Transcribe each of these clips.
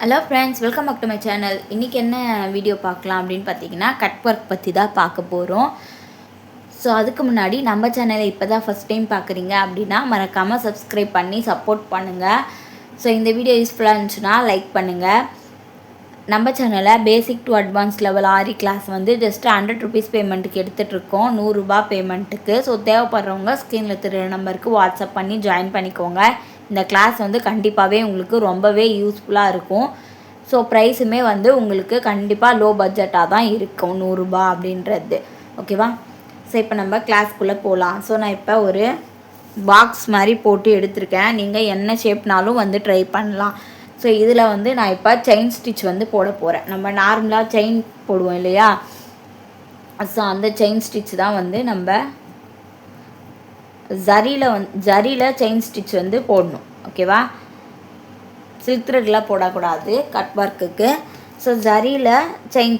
Hello friends, welcome back to my channel. இன்றைக்கி என்ன video பார்க்கலாம் அப்படின்னு பார்த்தீங்கன்னா, கட் ஒர்க் பற்றி தான் பார்க்க போகிறோம். ஸோ அதுக்கு முன்னாடி நம்ம சேனலை இப்போ தான் ஃபஸ்ட் டைம் பார்க்குறீங்க அப்படின்னா மறக்காமல் சப்ஸ்கிரைப் பண்ணி சப்போர்ட் பண்ணுங்கள். ஸோ இந்த வீடியோ யூஸ்ஃபுல்லாக இருந்துச்சுன்னா லைக் பண்ணுங்கள். நம்ம சேனலில் basic to advance level aari class வந்து ஜஸ்ட் 100 ருபீஸ் பேமெண்ட்டுக்கு எடுத்துகிட்ருக்கோம், 100 ரூபா பேமெண்ட்டுக்கு. ஸோ தேவைப்படுறவங்க ஸ்க்ரீனில் தெரிய நம்பருக்கு வாட்ஸ்அப் பண்ணி ஜாயின் பண்ணிக்கோங்க. இந்த கிளாஸ் வந்து கண்டிப்பாகவே உங்களுக்கு ரொம்பவே யூஸ்ஃபுல்லாக இருக்கும். ஸோ ப்ரைஸுமே வந்து உங்களுக்கு கண்டிப்பாக லோ பட்ஜெட்டாக தான் இருக்கும், 100 ரூபா அப்படின்றது. ஓகேவா? ஸோ இப்போ நம்ம கிளாஸ்க்குள்ளே போகலாம். ஸோ நான் இப்போ ஒரு பாக்ஸ் மாதிரி போட்டு எடுத்திருக்கேன். நீங்கள் என்ன ஷேப்னாலும் வந்து ட்ரை பண்ணலாம். ஸோ இதில் வந்து நான் இப்போ செயின் ஸ்டிச் வந்து போட போகிறேன். நம்ம நார்மலாக செயின் போடுவோம் இல்லையா? ஸோ அந்த செயின் ஸ்டிச் தான் வந்து நம்ம ஜரியில் செயின் ஸ்டிச் வந்து போடணும். ஓகேவா? சில்க் த்ரெட்லாம் போடக்கூடாது கட் ஒர்க்குக்கு. ஸோ ஜரியில் செயின்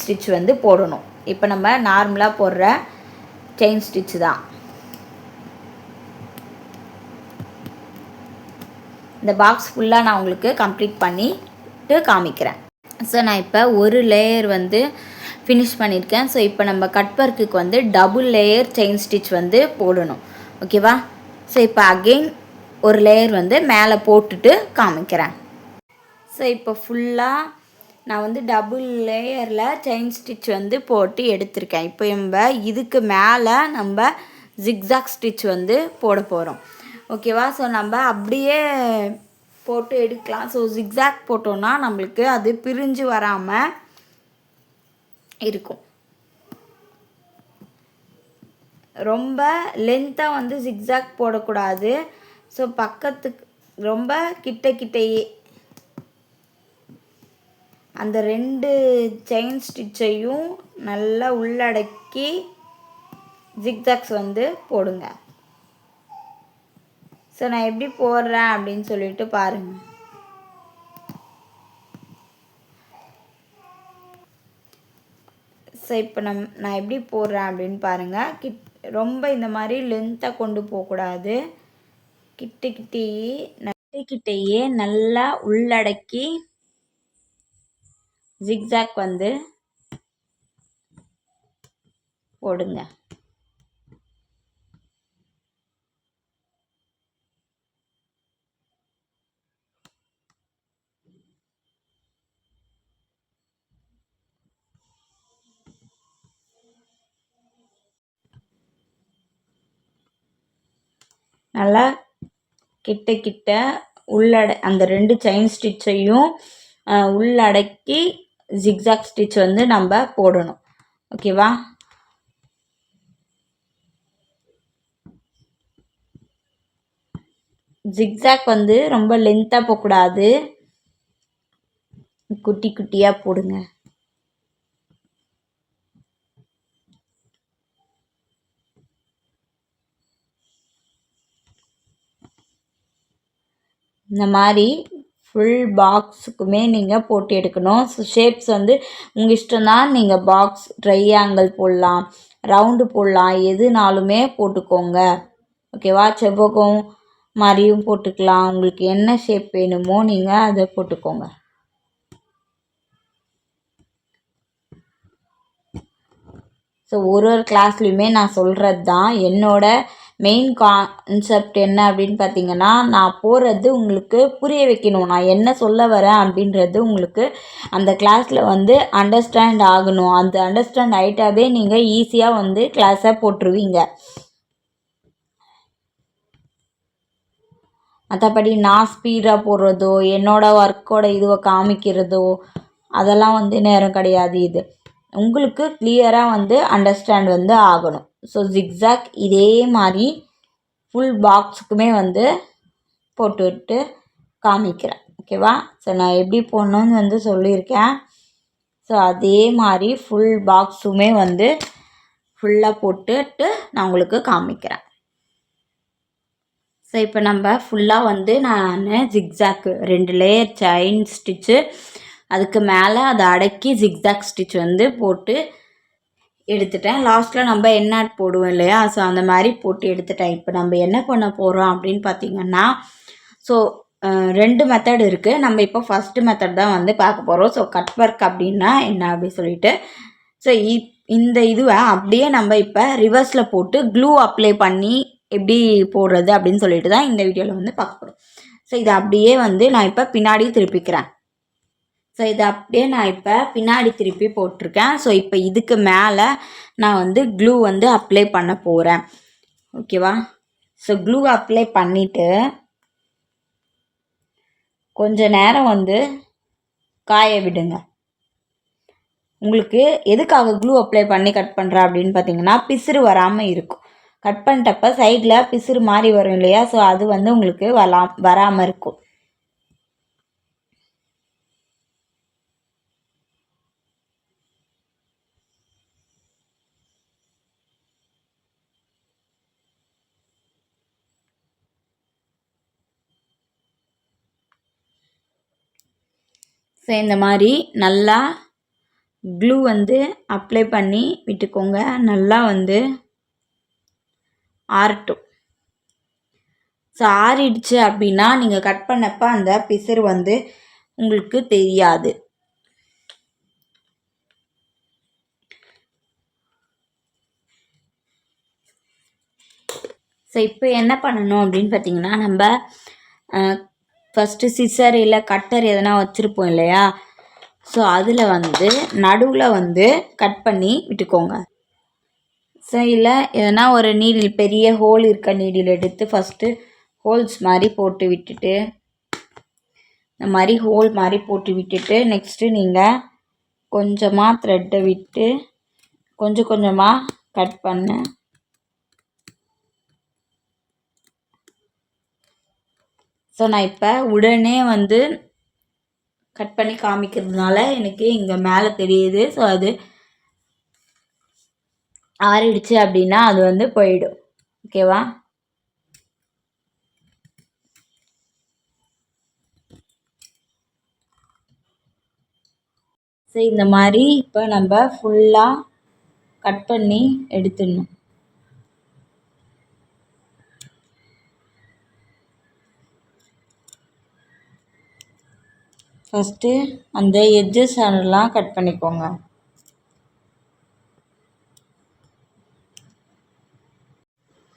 ஸ்டிச் வந்து போடணும். இப்போ நம்ம நார்மலாக போடுற செயின் ஸ்டிச் தான். இந்த பாக்ஸ் ஃபுல்லாக நான் உங்களுக்கு கம்ப்ளீட் பண்ணிட்டு காமிக்கிறேன். ஸோ நான் இப்போ ஒரு லேயர் வந்து ஃபினிஷ் பண்ணியிருக்கேன். ஸோ இப்போ நம்ம கட் ஒர்க்குக்கு வந்து டபுள் லேயர் செயின் ஸ்டிச் வந்து போடணும். ஓகேவா? ஸோ இப்போ அகெயின் ஒரு லேயர் வந்து மேலே போட்டுட்டு காமிக்கிறேன். ஸோ இப்போ ஃபுல்லாக நான் வந்து டபுள் லேயரில் செயின் ஸ்டிச் வந்து போட்டு எடுத்திருக்கேன். இப்போ நம்ம இதுக்கு மேலே நம்ம ஜிக்ஸாக் ஸ்டிச் வந்து போட போகிறோம். ஓகேவா? ஸோ நம்ம அப்படியே போட்டு எடுக்கலாம். ஸோ ஜிக்ஸாக் போட்டோன்னா நம்மளுக்கு அது பிரிஞ்சு வராமல் இருக்கும். ரொம்ப லென்த்தாக வந்து ஜிக்ஸாக் போடக்கூடாது. ஸோ பக்கத்துக்கு ரொம்ப கிட்டையே அந்த 2 செயின் ஸ்டிச்சையும் நல்லா உள்ளடக்கி ஜிக்ஸாக்ஸ் வந்து போடுங்க. ஸோ நான் எப்படி போடுறேன் அப்படின்னு சொல்லிட்டு பாருங்கள். ஸோ இப்போ நான் எப்படி போடுறேன் அப்படின்னு பாருங்கள். ரொம்ப இந்த மாதிரி லென்த்தாக கொண்டு போகக்கூடாது. கிட்டையே நல்லா உள்ளடக்கி ஜிக்ஸாக் வந்து போடுங்க. நல்லா கிட்ட அந்த 2 செயின் ஸ்டிச்சையும் உள்ளடக்கி ஜிக்ஸாக் ஸ்டிச் வந்து நம்ம போடணும். ஓகேவா? ஜிக்ஸாக் வந்து ரொம்ப லென்த்தாக போகக்கூடாது, குட்டியாக போடுங்க. இந்த மாதிரி ஃபுல் பாக்ஸுக்குமே நீங்கள் போட்டு எடுக்கணும். ஸோ ஷேப்ஸ் வந்து உங்கள் இஷ்டம்தான். நீங்கள் பாக்ஸ் ட்ரையாங்கிள் போடலாம், ரவுண்டு போடலாம், எதுனாலுமே போட்டுக்கோங்க. ஓகேவா? செவ்வகம் மாதிரியும் போட்டுக்கலாம். உங்களுக்கு என்ன ஷேப் வேணுமோ நீங்கள் அதை போட்டுக்கோங்க. ஸோ ஒரு கிளாஸ்லையுமே நான் சொல்கிறது தான். என்னோட மெயின் கான்செப்ட் என்ன அப்படின்னு பார்த்தீங்கன்னா, நான் போகிறது உங்களுக்கு புரிய வைக்கணும். நான் என்ன சொல்ல வரேன் அப்படின்றது உங்களுக்கு அந்த கிளாஸில் வந்து அண்டர்ஸ்டாண்ட் ஆகணும். அந்த அண்டர்ஸ்டாண்ட் ஆகிட்டாவே நீங்கள் ஈஸியாக வந்து கிளாஸை போட்டுருவீங்க. மற்றபடி நான் ஸ்பீடாக போடுறதோ என்னோடய ஒர்க்கோட இதுவை காமிக்கிறதோ அதெல்லாம் வந்து நேரம் கிடையாது. இது உங்களுக்கு கிளியராக வந்து அண்டர்ஸ்டாண்ட் வந்து ஆகணும். ஸோ ஜிக்ஸாக் இதே மாதிரி ஃபுல் பாக்ஸுக்குமே வந்து போட்டுவிட்டு காமிக்கிறேன். ஓகேவா? ஸோ நான் எப்படி போடணுன்னு வந்து சொல்லியிருக்கேன். ஸோ அதே மாதிரி ஃபுல் பாக்ஸுமே வந்து ஃபுல்லாக போட்டுட்டு நான் உங்களுக்கு காமிக்கிறேன். ஸோ இப்போ நம்ம ஃபுல்லாக வந்து நான் ஜிக்ஸாக்கு 2 லேயர் செயின் ஸ்டிச்சு, அதுக்கு மேலே அதை அடக்கி ஜிக்ஸாக் ஸ்டிச் வந்து போட்டு எடுத்துட்டேன். லாஸ்ட்டில் நம்ம எண்ணாட் போடுவோம் இல்லையா? ஸோ அந்த மாதிரி போட்டு எடுத்துட்டேன். இப்போ நம்ம என்ன பண்ண போகிறோம் அப்படின்னு பார்த்திங்கன்னா, ஸோ 2 மெத்தட் இருக்குது. நம்ம இப்போ ஃபஸ்ட்டு மெத்தட் தான் வந்து பார்க்க போகிறோம். ஸோ கட் ஒர்க் அப்படின்னா என்ன அப்படி சொல்லிட்டு ஸோ இந்த இதுவை அப்படியே நம்ம இப்போ ரிவர்ஸில் போட்டு க்ளூ அப்ளை பண்ணி எப்படி போடுறது அப்படின்னு சொல்லிட்டு தான் இந்த வீடியோவில் வந்து பார்க்க போகிறோம். ஸோ இதை அப்படியே வந்து நான் இப்போ பின்னாடி திருப்பிக்கிறேன். ஸோ இதை அப்படியே நான் இப்போ பின்னாடி திருப்பி போட்டிருக்கேன். ஸோ இப்போ இதுக்கு மேலே நான் வந்து க்ளூ வந்து அப்ளை பண்ண போகிறேன். ஓகேவா? ஸோ க்ளூ அப்ளை பண்ணிவிட்டு கொஞ்ச நேரம் வந்து காய விடுங்க. உங்களுக்கு எதுக்காக க்ளூ அப்ளை பண்ணி கட் பண்ணுறேன் அப்படின்னு பார்த்தீங்கன்னா பிசுறு வராமல் இருக்கும். கட் பண்ணிட்டப்ப சைடில் பிசுறு மாதிரி வரும் இல்லையா? ஸோ அது வந்து உங்களுக்கு வராமல் இருக்கும். ஸோ இந்த மாதிரி நல்லா க்ளூ வந்து அப்ளை பண்ணி விட்டுக்கோங்க. நல்லா வந்து ஆறட்டும். ஸோ ஆறிடுச்சு அப்படின்னா நீங்கள் கட் பண்ணப்போ அந்த பிசுறு வந்து உங்களுக்கு தெரியாது. ஸோ இப்போ என்ன பண்ணணும் அப்படின்னு பார்த்தீங்கன்னா நம்ம ஃபஸ்ட்டு சிசர் இல்லை கட்டர் எதனா வச்சுருப்போம் இல்லையா? ஸோ அதில் வந்து நடுவில் வந்து கட் பண்ணி விட்டுக்கோங்க. ஸோ இல்லை எதனா ஒரு நீடில் பெரிய ஹோல் இருக்க நீடில் எடுத்து ஃபஸ்ட்டு ஹோல்ஸ் மாதிரி போட்டு விட்டுட்டு இந்த மாதிரி ஹோல் மாதிரி போட்டு விட்டுட்டு நெக்ஸ்ட்டு நீங்கள் கொஞ்சமாக த்ரெட்டை விட்டு கொஞ்சம் கொஞ்சமாக கட் பண்ண. ஸோ நான் இப்போ உடனே வந்து கட் பண்ணி காமிக்கிறதுனால எனக்கு இங்கே மேலே தெரியுது. ஸோ அது ஆறிடுச்சு அப்படின்னா அது வந்து போயிடும். ஓகேவா? ஸோ இந்த மாதிரி இப்போ நம்ம ஃபுல்லாக கட் பண்ணி எடுத்துடணும். ஃபஸ்ட்டு அந்த எட்ஜஸ் எல்லாம் கட் பண்ணிக்கோங்க.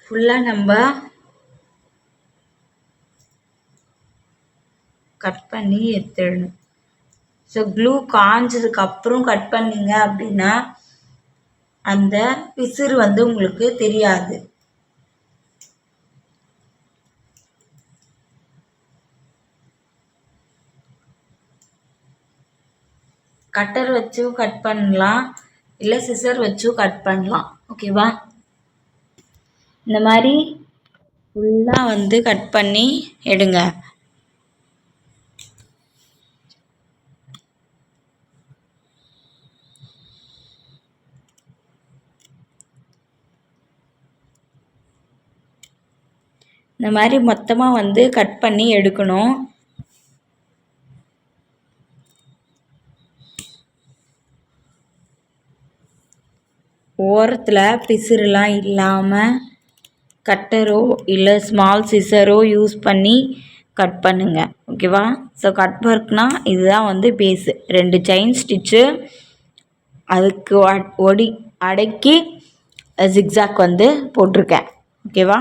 ஃபுல்லாக நம்ம கட் பண்ணி எடுத்துடணும். ஸோ க்ளூ காஞ்சதுக்கப்புறம் கட் பண்ணிங்க அப்படின்னா அந்த பிசுறு வந்து உங்களுக்கு தெரியாது. கட்டர் வச்சும் கட் பண்ணலாம், இல்லை சிசர் வச்சும் கட் பண்ணலாம். ஓகேவா? இந்த மாதிரி ஃபுல்லாக வந்து கட் பண்ணி எடுங்க. இந்த மாதிரி மொத்தமாக வந்து கட் பண்ணி எடுக்கணும். ஓரத்தில் பிசுறுலாம் இல்லாமல் கட்டரோ இல்லை ஸ்மால் சிசரோ யூஸ் பண்ணி கட் பண்ணுங்கள். ஓகேவா? ஸோ கட் ஒர்க்னால் இதுதான் வந்து பேஸு. 2 செயின் ஸ்டிச்சு அதுக்கு அடக்கி ஜிக்ஸாக் வந்து போட்டிருக்கேன். ஓகேவா?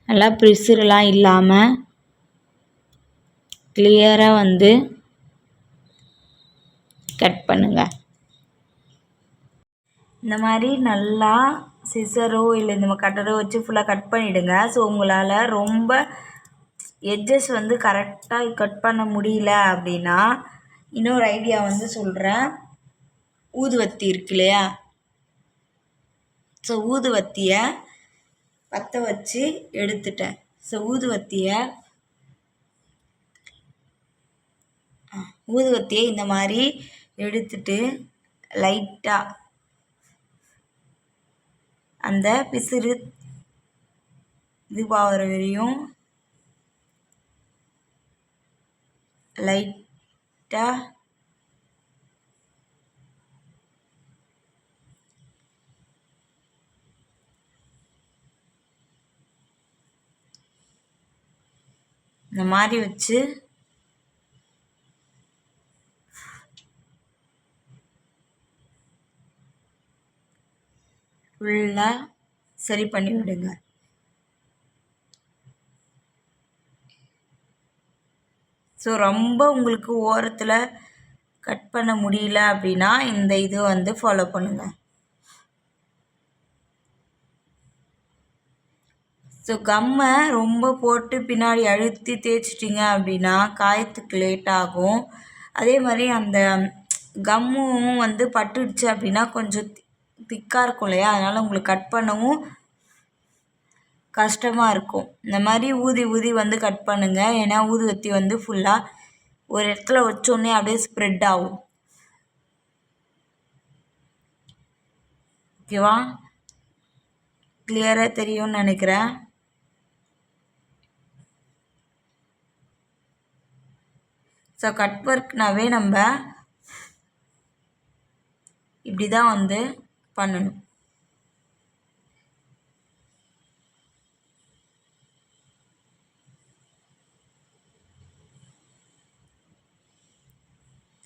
நல்லா பிசுறுலாம் இல்லாமல் கிளியராக வந்து கட் பண்ணுங்க. இந்த மாதிரி நல்லா சிசரோ இல்லை இந்த கட்டரோ வச்சு ஃபுல்லாக கட் பண்ணிவிடுங்க. ஸோ உங்களால் ரொம்ப எட்ஜஸ் வந்து கரெக்டாக கட் பண்ண முடியல அப்படின்னா இன்னொரு ஐடியா வந்து சொல்கிறேன். ஊதுவத்தி இருக்கு இல்லையா? ஸோ ஊதுவத்தியை பற்ற வச்சு எடுத்துட்டேன். ஸோ ஊதுவத்தியை இந்த மாதிரி எடுத்துட்டு லைட்டாக அந்த பிசுறு இதுவாகிற வரையும் லைட்டாக இந்த மாதிரி வச்சு ஃபுல்லாக சரி பண்ணி விடுங்க. ஸோ ரொம்ப உங்களுக்கு ஓரத்தில் கட் பண்ண முடியல அப்படின்னா இந்த இது வந்து ஃபாலோ பண்ணுங்கள். ஸோ கம்மை ரொம்ப போட்டு பின்னாடி அழுத்தி தேய்ச்சிட்டிங்க அப்படின்னா காயத்துக்கு லேட் ஆகும். அதே மாதிரி அந்த கம்மும் வந்து பட்டுடுச்சு அப்படின்னா கொஞ்சம் திக்காக இருக்கும் இல்லையா, அதனால் உங்களுக்கு கட் பண்ணவும் கஷ்டமாக இருக்கும். இந்த மாதிரி ஊதி ஊதி வந்து கட் பண்ணுங்கள். ஏன்னா ஊதுவத்தி வந்து ஃபுல்லாக ஒரு இடத்துல வச்சோடனே அப்படியே ஸ்ப்ரெட் ஆகும். ஓகேவா? கிளியராக தெரியும்னு நினைக்கிறேன். ஸோ கட் ஒர்க்னாவே நம்ம இப்படி தான் வந்து பண்ணணும்.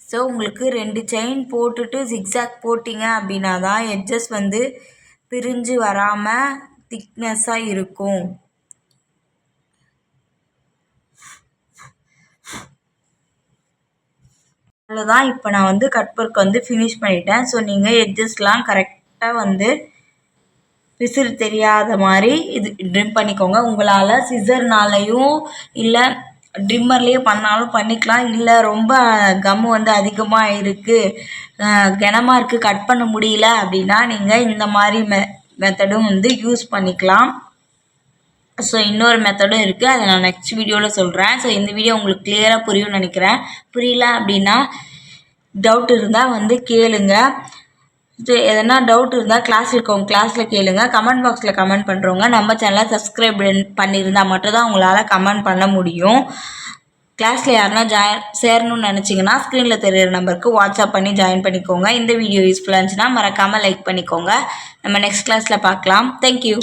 ஸோ உங்களுக்கு 2 செயின் போட்டுட்டு ஜிக்ஸாக் போட்டிங்க அப்படின்னா தான் எட்ஜஸ் வந்து பிரிஞ்சு வராமல் திக்னஸ்ஸாக இருக்கும். அவ்வளோதான். இப்போ நான் வந்து கட் ஒர்க் வந்து ஃபினிஷ் பண்ணிட்டேன். ஸோ நீங்கள் எட்ஜஸ்லாம் கரெக்டாக வந்து பிசிறு தெரியாத மாதிரி இது ட்ரிம் பண்ணிக்கோங்க. உங்களால் சிசர்னாலையும் இல்லை ட்ரிம்மர்லேயே பண்ணாலும் பண்ணிக்கலாம். இல்லை ரொம்ப கம்மு வந்து அதிகமாக இருக்குது, கனமாக இருக்குது, கட் பண்ண முடியல அப்படின்னா நீங்கள் இந்த மாதிரி மெத்தடும் வந்து யூஸ் பண்ணிக்கலாம். ஸோ இன்னொரு மெத்தடும் இருக்குது, அதை நான் நெக்ஸ்ட் வீடியோவில் சொல்கிறேன். ஸோ இந்த வீடியோ உங்களுக்கு கிளியராக புரியும்னு நினைக்கிறேன். புரியல அப்படின்னா டவுட் இருந்தால் வந்து கேளுங்க. எதனா டவுட் இருந்தால் கிளாஸில் கேளுங்க. கமெண்ட் பாக்ஸில் கமெண்ட் பண்ணுறவங்க நம்ம சேனலை சப்ஸ்கிரைப் பண்ணியிருந்தால் மட்டும்தான் உங்களால் கமெண்ட் பண்ண முடியும். கிளாஸில் யாருன்னா சேரணும்னு நினச்சிங்கன்னா ஸ்க்ரீனில் தெரியிற நம்பருக்கு வாட்ஸ்அப் பண்ணி ஜாயின் பண்ணிக்கோங்க. இந்த வீடியோ யூஸ்ஃபுல்லாக இருந்துச்சுன்னா மறக்காமல் லைக் பண்ணிக்கோங்க. நம்ம நெக்ஸ்ட் கிளாஸில் பார்க்கலாம். தேங்க்யூ.